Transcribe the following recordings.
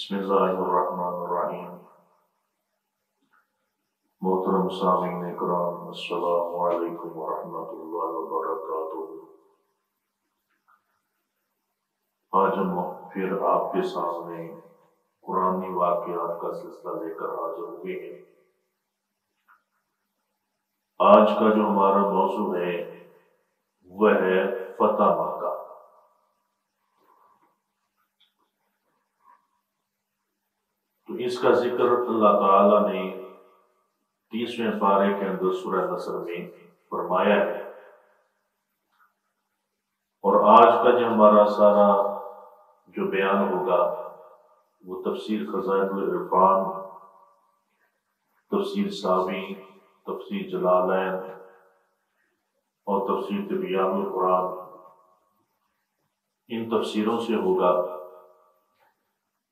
بسم اللہ الرحمن الرحیم۔ محترم سامعین کرام، السلام علیکم ورحمۃ اللہ وبرکاتہ۔ آج ہم پھر آپ کے سامنے قرآنی واقعات کا سلسلہ لے کر حاضر ہوئے ہیں۔ آج کا جو ہمارا موضوع ہے وہ ہے فتح مکہ۔ تو اس کا ذکر اللہ تعالیٰ نے 30ویں پارے کے اندر سورہ نصر میں فرمایا ہے، اور آج کا جو ہمارا سارا جو بیان ہوگا وہ تفسیر خزائن العرفان، تفسیر ساوی، تفسیر جلالین اور تفسیر تبیان القرآن، ان تفسیروں سے ہوگا۔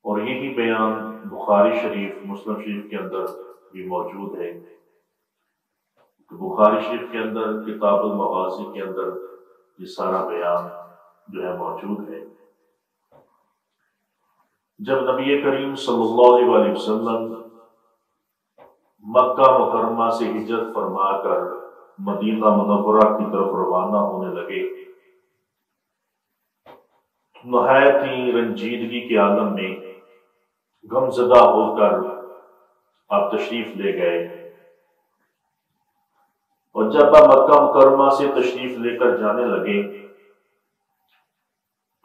اور یہی بیان بخاری شریف، مسلم شریف کے اندر بھی موجود ہے۔ بخاری شریف کے اندر کتاب المغازی کے اندر یہ سارا بیان جو ہے موجود ہے۔ جب نبی کریم صلی اللہ علیہ وسلم مکہ مکرمہ سے ہجرت فرما کر مدینہ منورہ کی طرف روانہ ہونے لگے، نہایت ہی رنجیدگی کے عالم میں غمزدہ ہو کر آپ تشریف لے گئے، اور جب آپ مکہ مکرمہ سے تشریف لے کر جانے لگے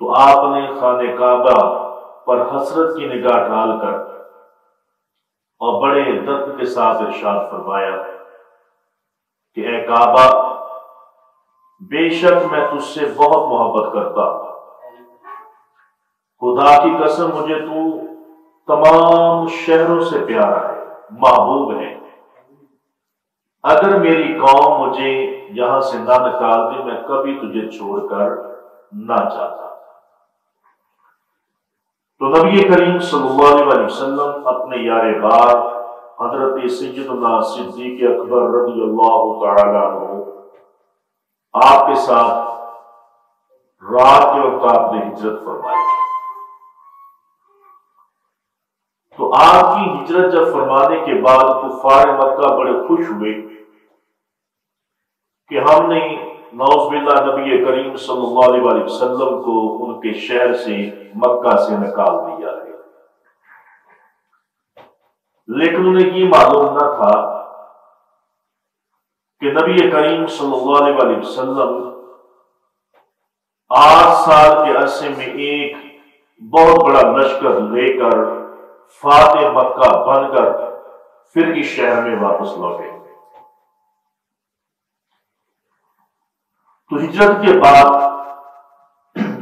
تو آپ نے خانہ کعبہ پر حسرت کی نگاہ ڈال کر اور بڑے درد کے ساتھ ارشاد فرمایا کہ اے کعبہ، بے شک میں تجھ سے بہت محبت کرتا ہوں، خدا کی قسم مجھے تو تمام شہروں سے پیارا ہے، محبوب ہے۔ اگر میری قوم مجھے یہاں سے نہ نکالتی میں کبھی تجھے چھوڑ کر نہ جاتا۔ تو نبی کریم صلی اللہ علیہ وسلم اپنے یار بار حضرت سیدنا صدیق اکبر رضی اللہ تعالی عنہ آپ کے ساتھ رات کے وقت آپ نے ہجرت فرمائی۔ تو آپ کی ہجرت جب فرمانے کے بعد کفار مکہ بڑے خوش ہوئے کہ ہم نے نعوذ باللہ نبی کریم صلی اللہ علیہ وسلم کو ان کے شہر سے، مکہ سے نکال دیا ہے۔ لیکن انہیں یہ معلوم نہ تھا کہ نبی کریم صلی اللہ علیہ وسلم 8 سال کے عرصے میں ایک بہت بڑا لشکر لے کر فاتح مکہ بن کر پھر اس شہر میں واپس لوٹے۔ تو ہجرت کے بعد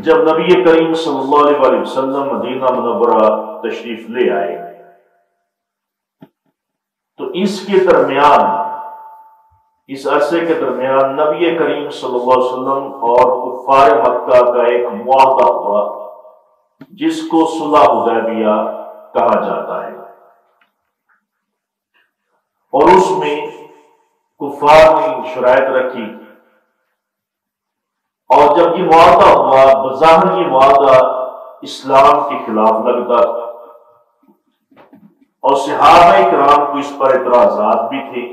جب نبی کریم صلی اللہ علیہ وسلم مدینہ منورہ تشریف لے آئے تو اس کے درمیان، اس عرصے کے درمیان نبی کریم صلی اللہ علیہ وسلم اور کفار مکہ کا ایک معاہدہ ہوا جس کو صلح حدیبیہ کہا جاتا ہے، اور اس میں کفار نے شرائط رکھی، اور جب یہ معاہدہ ہوا بظاہر یہ معاہدہ اسلام کے خلاف لگتا تھا، اور صحابہ کرام کو اس پر اعتراضات بھی تھے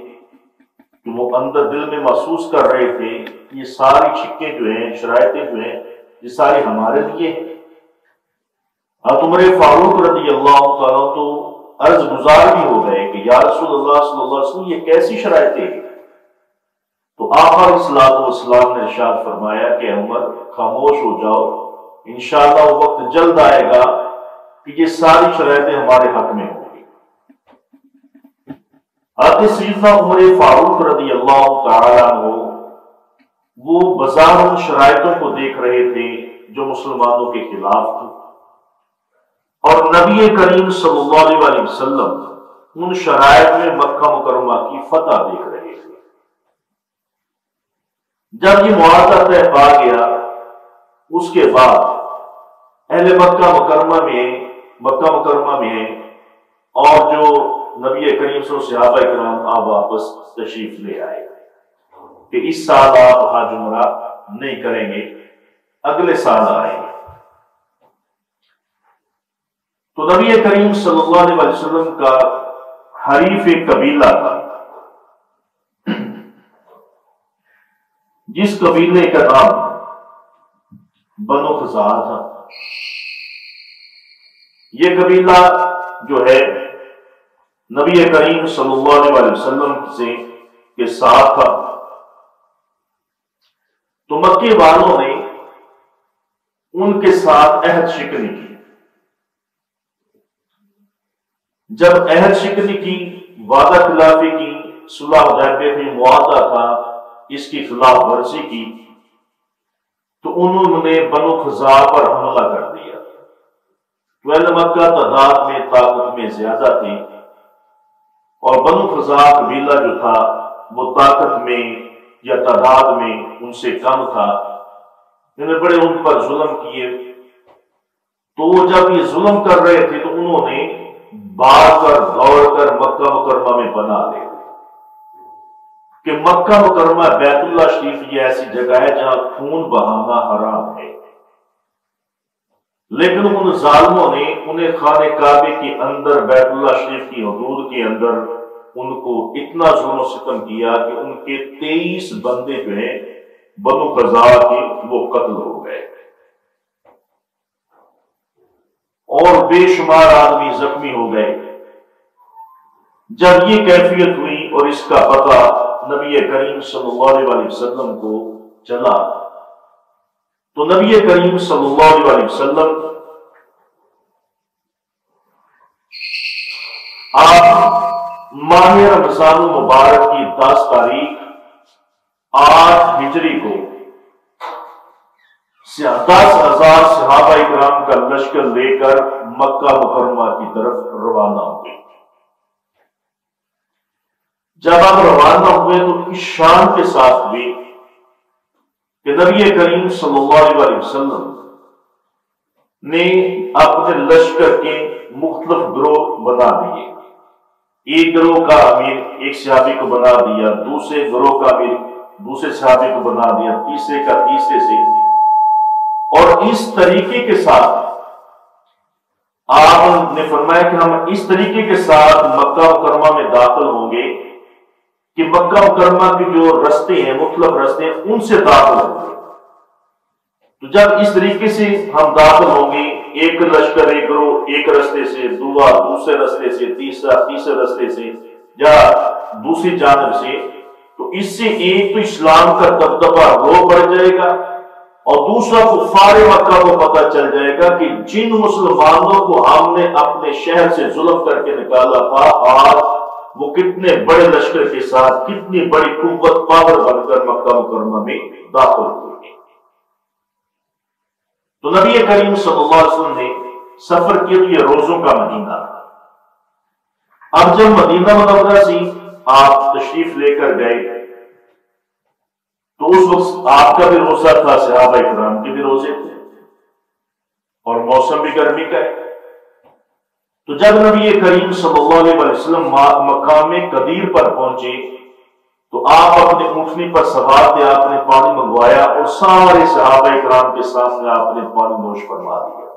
کہ وہ اندر دل میں محسوس کر رہے تھے یہ ساری شکیں جو ہیں، شرائطیں جو ہیں، یہ ساری ہمارے لیے ہیں۔ عمر فاروق رضی اللہ تعالیٰ تو عرض گزار بھی ہو گئے کہ یا رسول اللہ صلی اللہ علیہ وسلم یہ کیسی شرائطیں ہیں؟ تو آقا علیہ الصلوۃ والسلام نے ارشاد فرمایا کہ عمر خاموش ہو جاؤ، انشاءاللہ وہ وقت جلد آئے گا کہ یہ ساری شرائطیں ہمارے حق میں ہوں گی۔ حضرت سیدنا عمر فاروق رضی اللہ تعالیٰ عنہ وہ بظاہر ان شرائطوں کو دیکھ رہے تھے جو مسلمانوں کے خلاف تھی، اور نبی کریم صلی اللہ علیہ وسلم ان شرائط میں مکہ مکرمہ کی فتح دیکھ رہے تھے۔ جب یہ معاہدہ طے پا گیا اس کے بعد اہل مکہ مکرمہ میں اور جو نبی کریم صلی اللہ علیہ وسلم صحابہ کرام آپ واپس تشریف لے آئے کہ اس سال آپ حج عمرہ نہیں کریں گے، اگلے سال آئیں گے۔ تو نبی کریم صلی اللہ علیہ وسلم کا حریف قبیلہ تھا، جس قبیلے کا نام بنو خزاعہ تھا۔ یہ قبیلہ جو ہے نبی کریم صلی اللہ علیہ وسلم کے ساتھ تھا۔ تو مکے والوں نے ان کے ساتھ عہد شکنی کی۔ جب عہد شکنی کی، وعدہ خلافی کی، صلح حدیبیہ میں معاہدہ تھا، اس کی خلاف ورزی کی، تو انہوں نے بنو خزاعہ پر حملہ کر دیا۔ تو اہل مکہ تعداد میں طاقت میں زیادہ تھی، اور بنو خزاعہ قبیلہ جو تھا وہ طاقت میں یا تعداد میں ان سے کم تھا۔ انہوں نے بڑے ان پر ظلم کیے۔ تو وہ جب یہ ظلم کر رہے تھے تو انہوں نے بھاگ کر دوڑ کر مکہ مکرمہ میں بنا لے کہ مکہ مکرمہ بیت اللہ شریف یہ ایسی جگہ ہے جہاں خون بہانا حرام ہے، لیکن ان ظالموں نے انہیں خانہ کعبے کے اندر بیت اللہ شریف کی حدود کے اندر ان کو اتنا ظلم و ستم کیا کہ ان کے 23 بندے جو ہیں بنو خزاعہ کے وہ قتل ہو گئے، اور بے شمار آدمی زخمی ہو گئے۔ جب یہ کیفیت ہوئی اور اس کا پتہ نبی کریم صلی اللہ علیہ وسلم کو چلا، تو نبی کریم صلی اللہ علیہ وسلم آپ ماہ رمضان المبارک کی 10 تاریخ 8 ہجری کو 10,000 صحابہ اکرام کا لشکر لے کر مکہ مکرمہ کی طرف روانہ ہوئے۔ جب آپ روانہ ہوئے تو اس شان کے ساتھ ہوئے کہ نبی کریم صلی اللہ علیہ وسلم نے اپنے لشکر کے مختلف گروہ بنا دیے۔ ایک گروہ کا امیر ایک صحابی کو بنا دیا، دوسرے گروہ کا امیر دوسرے صحابی کو بنا دیا، تیسرے کا تیسرے سے، اور اس طریقے کے ساتھ آپ نے فرمایا کہ ہم اس طریقے کے ساتھ مکہ مکرمہ میں داخل ہوں گے کہ مکہ مکرمہ کے جو رستے ہیں، مختلف رستے ہیں، ان سے داخل ہوں گے۔ تو جب اس طریقے سے ہم داخل ہوں گے، ایک لشکر ایک گروہ ایک رستے سے، دوسرے رستے سے، تیسرا تیسرے رستے سے، یا دوسری جانب سے، تو اس سے ایک تو اسلام کا دبدبہ رو بڑھ جائے گا، اور دوسرا کفار مکہ کو پتہ چل جائے گا کہ جن مسلمانوں کو ہم نے اپنے شہر سے ظلم کر کے نکالا تھا، آج وہ کتنے بڑے لشکر کے ساتھ کتنی بڑی قوت پاور بن کر مکہ مکرمہ میں داخل ہوئے۔ تو نبی کریم صلی اللہ علیہ وسلم نے سفر کیا تو یہ روزوں کا مہینہ تھا۔ اب جب مدینہ منورہ سے آپ تشریف لے کر گئے تو اس وقت آپ کا بھی روزہ تھا، صحابہ اکرام کے بھی روزے تھے، اور موسم بھی گرمی کا ہے۔ تو جب نبی کریم صلی اللہ علیہ وسلم مقام قدیر پر پہنچے تو آپ اپنے اونٹنی پر سوار تھے، آپ نے پانی منگوایا اور سارے صحابہ اکرام کے سامنے آپ نے پانی نوش فرما دیا۔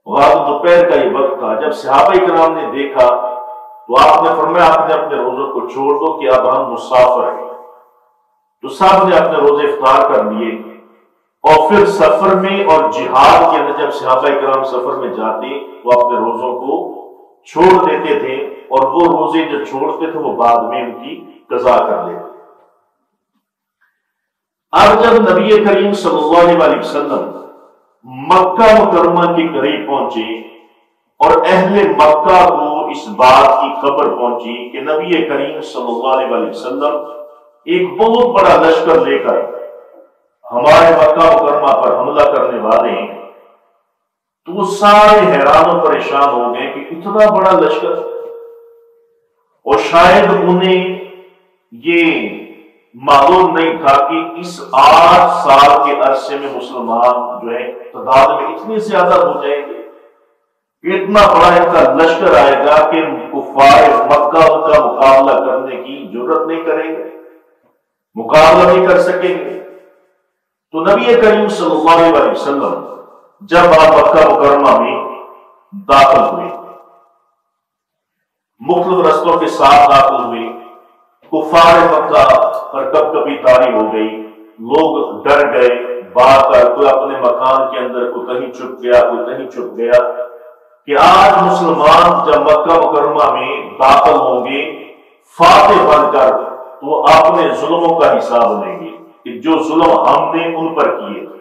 رات دوپہر کا یہ وقت تھا۔ جب صحابہ اکرام نے دیکھا تو آپ نے فرمایا آپ نے اپنے روزوں کو چھوڑ دو کہ اب ہم مسافر ہیں۔ تو سب نے اپنے روزے افطار کر لیے، اور پھر سفر میں اور جہاد کے اندر جب صحابہ اکرام سفر میں جاتے وہ اپنے روزوں کو چھوڑ دیتے تھے، اور وہ روزے جو چھوڑتے تھے وہ بعد میں ان کی قضا کر لیتے۔ اب جب نبی کریم صلی اللہ علیہ وسلم مکہ مکرمہ کے قریب پہنچے اور اہل مکہ کو اس بات کی خبر پہنچی کہ نبی کریم صلی اللہ علیہ وسلم ایک بہت بڑا لشکر لے کر ہمارے مکہ مکرمہ پر حملہ کرنے والے ہیں، تو وہ سارے حیران و پریشان ہو گئے کہ اتنا بڑا لشکر، اور شاید انہیں یہ معلوم نہیں تھا کہ اس 8 سال کے عرصے میں مسلمان جو ہے تعداد میں اتنے زیادہ ہو جائیں گے، اتنا بڑا ان کا لشکر آئے گا کہ کفار مکہ کا مقابلہ کرنے کی جرت نہیں کریں گے، مقابلہ نہیں کر سکیں گے۔ تو نبی کریم صلی اللہ علیہ وسلم جب آپ مکہ مکرمہ میں داخل ہوئے، مختلف رستوں کے ساتھ داخل ہوئے۔ کفار مکہ پر کب کبھی طاری ہو گئی، لوگ ڈر گئے، بھاگ کر کوئی اپنے مکان کے اندر، کوئی کہیں چھپ گیا، کوئی کہیں چھپ گیا، کہ آج مسلمان جب مکہ مکرمہ میں داخل ہوں گے فاتح بن کر، تو وہ اپنے ظلموں کا حساب لیں گے کہ جو ظلم ہم نے ان پر کیے تھے،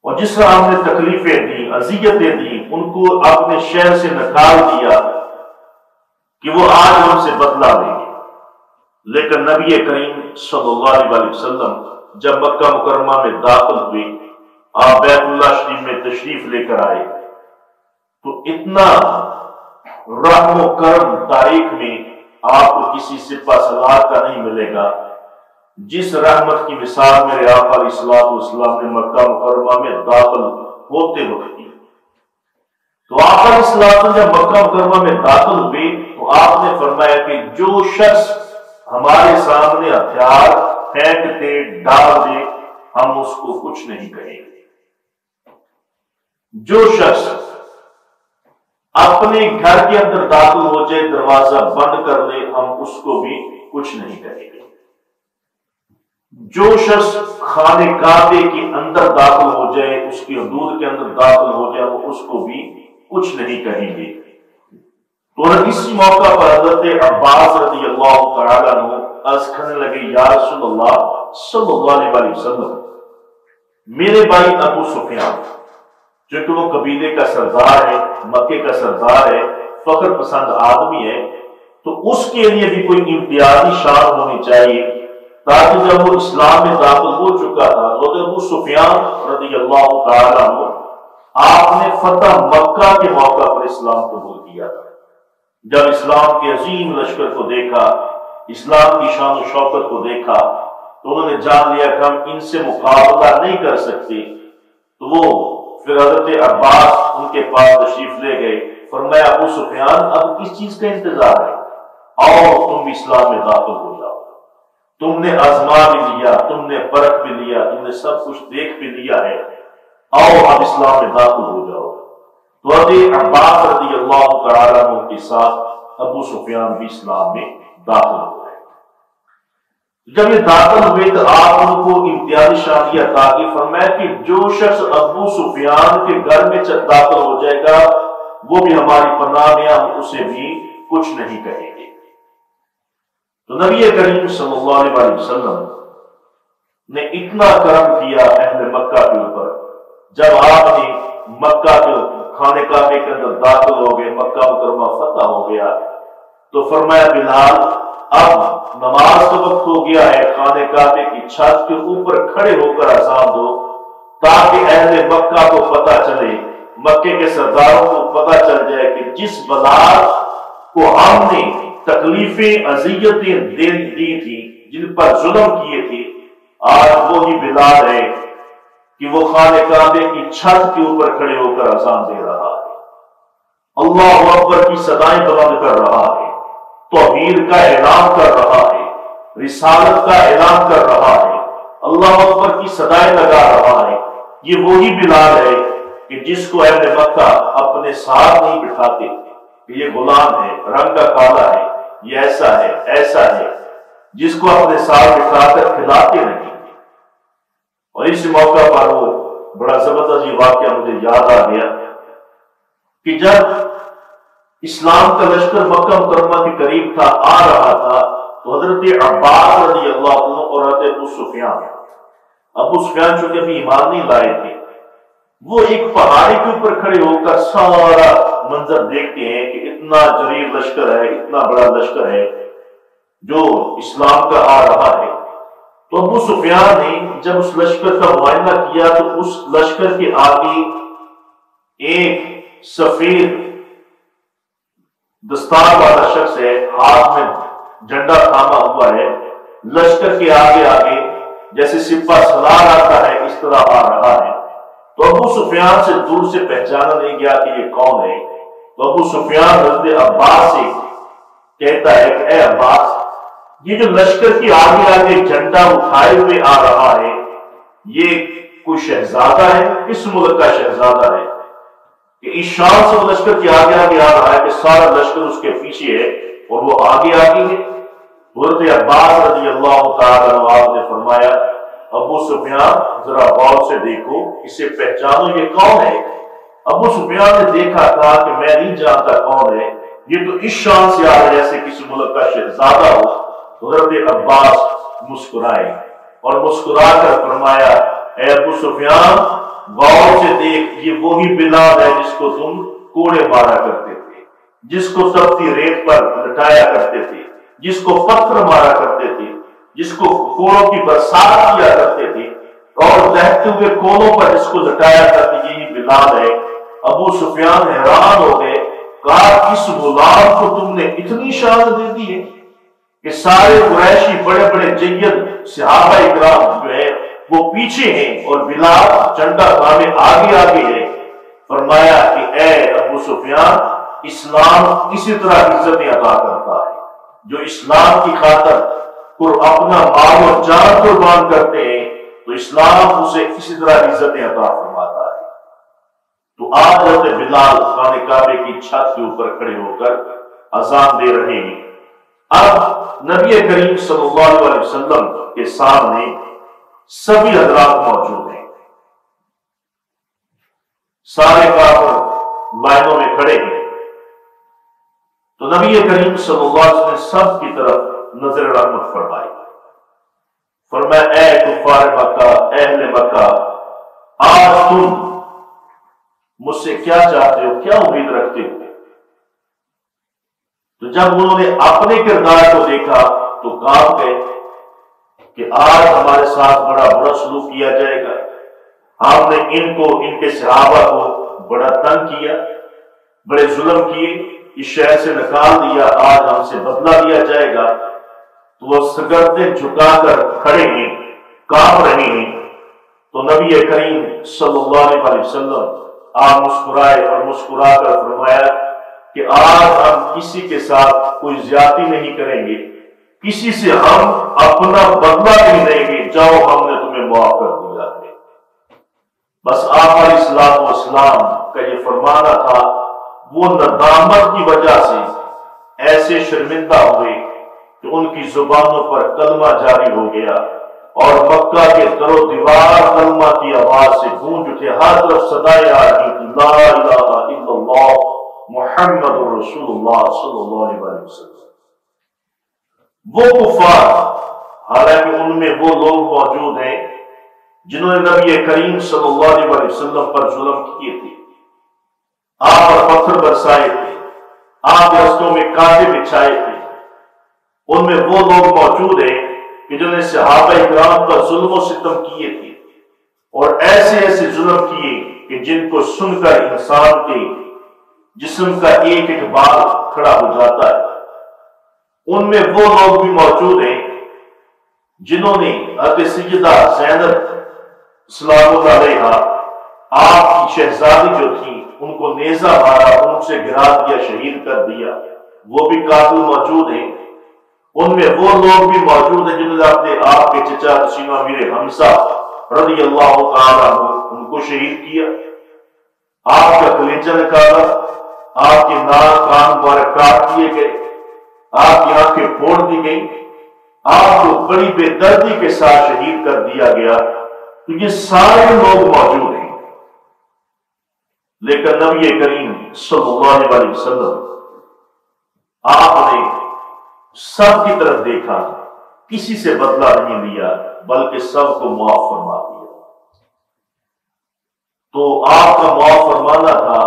اور جس طرح ہم نے تکلیفیں دی، اذیتیں دی، ان کو اپنے شہر سے نکال دیا، کہ وہ آج ان سے بدلہ لیں گے۔ لیکن نبی کریم صلی اللہ علیہ وسلم جب مکہ مکرمہ میں داخل ہوئے، آپ بیت اللہ شریف میں تشریف لے کر آئے، تو اتنا رحم و کرم تاریخ میں آپ کو کسی سپہ سالار کا نہیں ملے گا جس رحمت کی مثال میرے آقا علیہ السلام نے مکہ مکرمہ میں داخل ہوتے وقت کی۔ تو آقا علیہ السلام جب مکہ مکرمہ میں داخل ہوئے تو آپ نے فرمایا کہ جو شخص ہمارے سامنے ہتھیار پھینک دے، ڈال دے، ہم اس کو کچھ نہیں کہیں گے۔ جو شخص اپنے گھر کے اندر داخل ہو جائے، دروازہ بند کر دے، ہم اس کو بھی کچھ نہیں کہیں گے۔ جو شخص خانہ کعبے کے اندر داخل ہو جائے، اس کی حدود کے اندر داخل ہو جائے، وہ اس کو بھی کچھ نہیں کہیں گے۔ تو اسی موقع پر حضرت عباس رضی اللہ تعالیٰ عنہ عرض کرنے لگے، یا رسول اللہ صلی اللہ علیہ وسلم، میرے بھائی ابو سفیان، جو کہ وہ قبیلے کا سردار ہے، مکے کا سردار ہے، فخر پسند آدمی ہے، تو اس کے لیے بھی کوئی امتیازی شان ہونی چاہیے، تاکہ جب وہ اسلام میں داخل ہو چکا تھا تو ابو سفیان رضی اللہ تعالیٰ عنہ آپ نے فتح مکہ کے موقع پر اسلام قبول کیا تھا۔ جب اسلام کے عظیم لشکر کو دیکھا، اسلام کی شان و شوکت کو دیکھا، تو انہوں نے جان لیا کہ ہم ان سے مقابلہ نہیں کر سکتے۔ تو وہ پھر حضرت عباس ان کے پاس تشریف لے گئے، فرمایا ابو سفیان اب کس چیز کا انتظار ہے، آؤ تم اسلام میں داخل ہو جاؤ، تم نے آزما بھی لیا، تم نے پرکھ بھی لیا، تم نے سب کچھ دیکھ بھی لیا ہے، آؤ اب اسلام میں داخل ہو جاؤ۔ تو حضرت عباس رضی اللہ تعالیٰ عنہ کے ساتھ ابو سفیان بھی اسلام میں داخل ہو گئے۔ جب یہ داخل ہوئے تو آپ ان کو امتیازی شان عطا کی، فرمایا کہ جو شخص ابو سفیان کے گھر میں داخل ہو جائے گا وہ بھی ہماری پناہ میں، ہم اسے بھی کچھ نہیں کہیں گے۔ تو نبی کریم صلی اللہ علیہ وسلم نے اتنا کرم کیا اہل مکہ کے اوپر، جب آپ نے مکہ کے خانہ کعبے کے اندر داخل ہو گئے، مکہ مکرمہ فتح ہو گیا، تو فرمایا بلال اب نماز کا وقت ہو گیا ہے، خانہ کعبے کی چھت کے اوپر کھڑے ہو کر اذان دو، تاکہ اہل مکہ کو پتہ چلے، مکے کے سرداروں کو پتہ چل جائے کہ جس بلال کو ہم نے تکلیفیں اذیتیں دی تھی، جن پر ظلم کیے تھے، آج وہی بلال ہے کہ وہ خانہ کعبے کی چھت کے اوپر کھڑے ہو کر اذان دے رہا ہے، اللہ اکبر کی صدائیں بلند کر رہا ہے، توحید کا اعلان کر رہا ہے، رسالت کا اعلان کر رہا ہے، اللہ اکبر کی صدائیں لگا رہا ہے۔ یہ وہی بلال ہے کہ جس کو اہل مکہ اپنے ساتھ نہیں بٹھاتے کہ یہ غلام ہے، رنگ کا کالا ہے، یہ ایسا ہے ایسا ہے، جس کو اپنے ساتھ بٹھا کر کھلاتے نہیں۔ اور اس موقع پر وہ بڑا زبردست یہ واقعہ مجھے یاد آ گیا کہ جب اسلام کا لشکر مکہ مکرمہ کے قریب تھا، آ رہا تھا، تو حضرت عباس رضی اللہ عنہ اور حضرت ابو سفیان چونکہ ابھی ایمان نہیں لائے تھے، وہ ایک پہاڑی کے اوپر کھڑے ہو کر سارا منظر دیکھتے ہیں کہ اتنا جریل لشکر ہے، اتنا بڑا لشکر ہے جو اسلام کا آ رہا ہے۔ تو ابو سفیان نے جب اس لشکر کا معائنہ کیا تو اس لشکر کے آگے ایک سفید دستار والا شخص ہے، ہاتھ میں جھنڈا تھاما ہوا ہے، لشکر کے آگے آگے جیسے سپہ سالار آتا ہے اس طرح آ رہا ہے۔ تو ابو سفیان سے دور سے پہچانا نہیں گیا کہ یہ کون ہے۔ تو ابو سفیان حضرت عباس سے کہتا ہے کہ اے عباس، یہ جو لشکر کے آگے آگے جھنڈا اٹھائے ہوئے آ رہا ہے، یہ کوئی شہزادہ ہے؟ کس ملک کا شہزادہ ہے؟ کہ اس شان سے وہ لشکر کے آگے آگے آ رہا ہے کہ سارا لشکر اس کے پیچھے ہے اور وہ آگے آگے ہے۔ حضرت عباس رضی اللہ تعالیٰ عنہ نے فرمایا ابو سفیان ذرا غور سے دیکھو، اسے پہچانو یہ کون ہے؟ ابو سفیان نے دیکھا تھا کہ میں نہیں جانتا کون ہے، یہ تو اس شان سے آ رہا ہے جیسے کسی ملک کا شہزادہ ہو۔ حضرت عباس مسکرائے اور مسکرا کر فرمایا اے ابو سفیان غور سے دیکھ، یہ وہی بلال ہے جس کو تم کوڑے مارا کرتے تھے، جس کو تپتی ریت پر لٹایا کرتے تھے، جس کو پتھر مارا کرتے تھے، جس کو کوڑوں کی برسات کیا کرتے تھے اور دہتے ہوئے کونوں پر جس کو لٹایا کرتے، یہی بلال ہے۔ ابو سفیان حیران ہو گئے، کہا اس غلام کو تم نے اتنی شان دے دی ہے کہ سارے قریشی بڑے بڑے جید صحابہ اکرام جو ہے وہ پیچھے ہیں اور بلال جھنڈا تھامے آگے آگے ہے۔ فرمایا کہ اے ابو سفیان اسلام اسی طرح عزتیں عطا کرتا ہے، جو اسلام کی خاطر اپنا مال و جان قربان کرتے ہیں تو اسلام اسے اسی طرح عزتیں عطا فرماتا ہے۔ تو آج حضرت بلال خانہ کعبے کی چھت کے اوپر کھڑے ہو کر اذان دے رہے ہیں۔ اب نبی کریم صلی اللہ علیہ وسلم کے سامنے سبھی حضرات موجود ہیں، سارے کافر لائنوں میں کھڑے ہیں۔ تو نبی کریم صلی اللہ علیہ وسلم نے سب کی طرف نظر رحمت فرمائی، فرمایا اے کفار مکہ، اہل مکہ، آج تم مجھ سے کیا چاہتے ہو، کیا امید رکھتے ہو؟ تو جب انہوں نے اپنے کردار کو دیکھا تو کانپ گئے کہ آج ہمارے ساتھ بڑا برا سلوک کیا جائے گا، ہم نے ان کو، ان کے صحابہ کو بڑا تنگ کیا، بڑے ظلم کیے، اس شہر سے نکال دیا، آج ہم سے بدلہ لیا جائے گا۔ تو وہ سگردیں جھکا کر کھڑے ہیں، کانپ رہے ہیں۔ تو نبی کریم صلی اللہ علیہ وسلم آپ مسکرائے اور مسکرا کر فرمایا کہ آج ہم کسی کے ساتھ کوئی زیادتی نہیں کریں گے، کسی سے ہم اپنا بدلہ نہیں لیں گے، جاؤ ہم نے تمہیں معاف کر دیا ہے۔ بس آپ علیہ السلام والسلام کا یہ فرمانا تھا، وہ ندامت کی وجہ سے ایسے شرمندہ ہوئے کہ ان کی زبانوں پر کلمہ جاری ہو گیا اور مکہ کے در و دیوار کلمہ کی آواز سے گونج اٹھے، ہر طرف صدائیں آ رہی تھی لا الہ الا اللہ محمد رسول اللہ صلی اللہ علیہ وسلم۔ وہ کفار، حالانکہ ان میں وہ لوگ موجود ہیں جنہوں نے نبی کریم صلی اللہ علیہ وسلم پر ظلم کیے تھے، آپ پر پتھر برسائے تھے، آپ کے رستوں میں کانٹے بچھائے تھے، ان میں وہ لوگ موجود ہیں کہ جنہوں نے صحابہ اکرام پر ظلم و ستم کیے تھے اور ایسے ایسے ظلم کیے کہ جن کو سن کر انسان کے جسم کا ایک ایک بال کھڑا ہو جاتا ہے۔ ان میں وہ لوگ بھی موجود ہیں جنہوں نے حضرت سیدہ زینب سلام اللہ علیہا، آپ کی شہزادی جو تھی، ان کو نیزہ مارا، ان سے گرا دیا، شہید کر دیا، وہ بھی قاتل موجود ہیں۔ ان میں وہ لوگ بھی موجود ہیں جنہوں نے اپنے آپ کے چچا سینہ امیر حمزہ رضی اللہ تعالیٰ ان کو شہید کیا، آپ کا کلیجہ نکالا، آپ کے ناک کان مبارک کاٹ دیے گئے، آپ کی آنکھیں پھوڑ دی گئی، آپ کو بڑی بے دردی کے ساتھ شہید کر دیا گیا۔ تو یہ سارے لوگ موجود ہیں، لیکن نبی کریم صلی اللہ علیہ وسلم آپ نے سب کی طرف دیکھا، کسی سے بدلہ نہیں لیا، بلکہ سب کو معاف فرما دیا۔ تو آپ کا معاف فرمانا تھا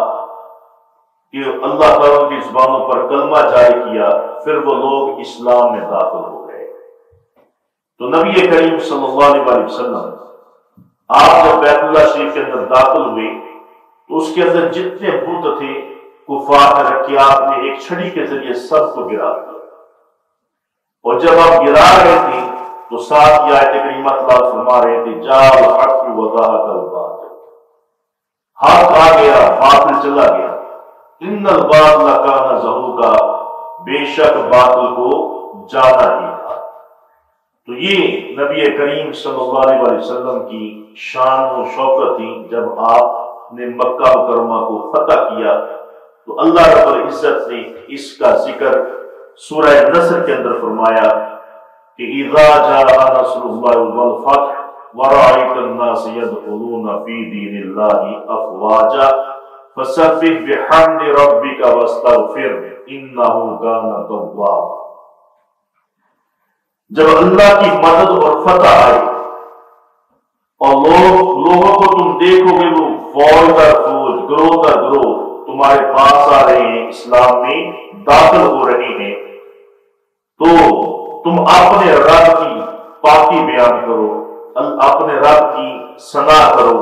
کہ اللہ تعالیٰ کی زبانوں پر کلمہ جاری کیا، پھر وہ لوگ اسلام میں داخل ہو گئے۔ تو نبی کریم صلی اللہ علیہ وسلم آپ جب بیت اللہ شریف کے اندر داخل ہوئے تو اس کے اندر جتنے بت تھے کفار نے رکھے، آپ نے ایک چھڑی کے ذریعے سب کو گرا دیا، اور جب آپ گرا رہے تھے تو ساتھ یہ آیت کریمہ تلاوت فرما رہے تھے جاء الحق وزهق الباطل، حق آ گیا، باطل چلا گیا، ان الباطل کان زہوقا، بے شک باطل کو جانا ہی تھا۔ تو یہ نبی کریم صلی اللہ علیہ وسلم کی شان و شوکت تھی جب آپ نے مکہ مکرمہ کو فتح کیا تو اللہ رب العزت نے اس کا ذکر سورہ نصر کے اندر فرمایا کہ اذا جاء نصر اللہ والفتح ورأيت الناس يدخلون في دين الله افواجا فسبح بحمد ربك واستغفره انه كان توابا۔ جب اللہ کی مدد اور فتح آئے اور لوگوں کو تم دیکھو گے وہ فوج در فوج گروہ در گروہ تمہارے پاس آ رہے ہیں، اسلام میں داخل ہو رہے ہیں، تو تم اپنے رب کی پاکی بیان کرو، اپنے رب کی ثنا کرو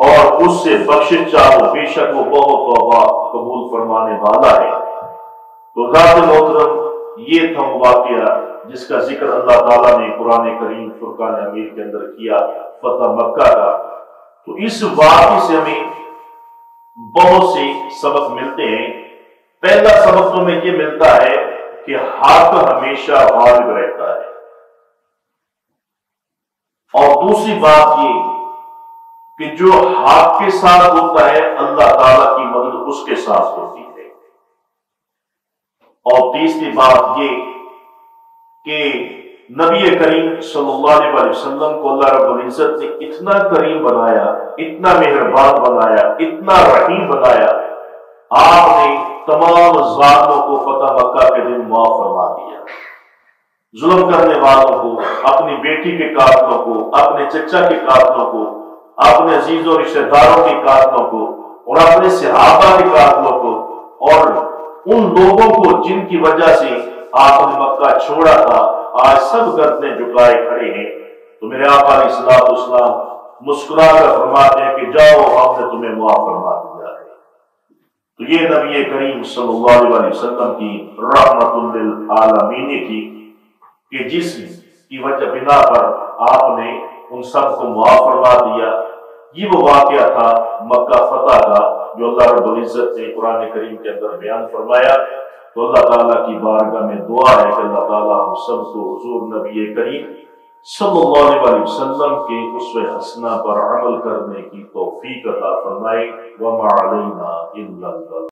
اور اس سے بخشش چاہو، بے شک وہ بہت توبہ قبول فرمانے والا ہے۔ تو ذات محترم یہ تھا واقعہ جس کا ذکر اللہ تعالیٰ نے قرآن کریم فرقان حمید کے اندر کیا، فتح مکہ کا۔ تو اس واقعے سے ہمیں بہت سے سبق ملتے ہیں۔ پہلا سبق تو ہمیں یہ ملتا ہے کہ حق ہمیشہ غالب رہتا ہے، اور دوسری بات یہ کہ جو حق کے ساتھ ہوتا ہے اللہ تعالیٰ کی مدد اس کے ساتھ ہوتی ہے، اور تیسری بات یہ کہ نبی کریم صلی اللہ علیہ وسلم کو اللہ رب العزت نے اتنا کریم بنایا، اتنا مہربان بنایا، اتنا رحیم بنایا، آپ نے تمام ظالموں کو فتح مکہ کے دن معاف فرما دیا۔ ظلم کرنے والوں کو، اپنی بیٹی کے قاتلوں کو، اپنے چچا کے قاتلوں کو، اپنے عزیز و رشتہ داروں کے قاتلوں کو، اور اپنے صحابہ کے قاتلوں کو، اور ان لوگوں کو جن کی وجہ سے آپ نے مکہ چھوڑا تھا، آج سب گردنیں جھکائے کھڑے ہیں۔ تو میرے آقا علیہ الصلوۃ والسلام مسکرا کر فرماتے ہیں کہ جاؤ، ہم نے تمہیں معاف فرما دیا ہے۔ تو یہ نبی کریم صلی اللہ علیہ وسلم کی رحمت للعالمین تھی کہ جس کی وجہ بنا پر آپ نے ان سب کو معاف فرما دیا۔ یہ وہ واقعہ تھا مکہ فتح کا جو اللہ رب العزت نے قرآن کریم کے اندر بیان فرمایا۔ تو اللہ تعالیٰ کی بارگاہ میں دعا ہے کہ اللہ تعالیٰ ہم سب کو حضور نبی کریم صلی اللہ علیہ وسلم کے اسوہ حسنہ پر عمل کرنے کی توفیق عطا فرمائے۔ وما علینا الا البلاغ۔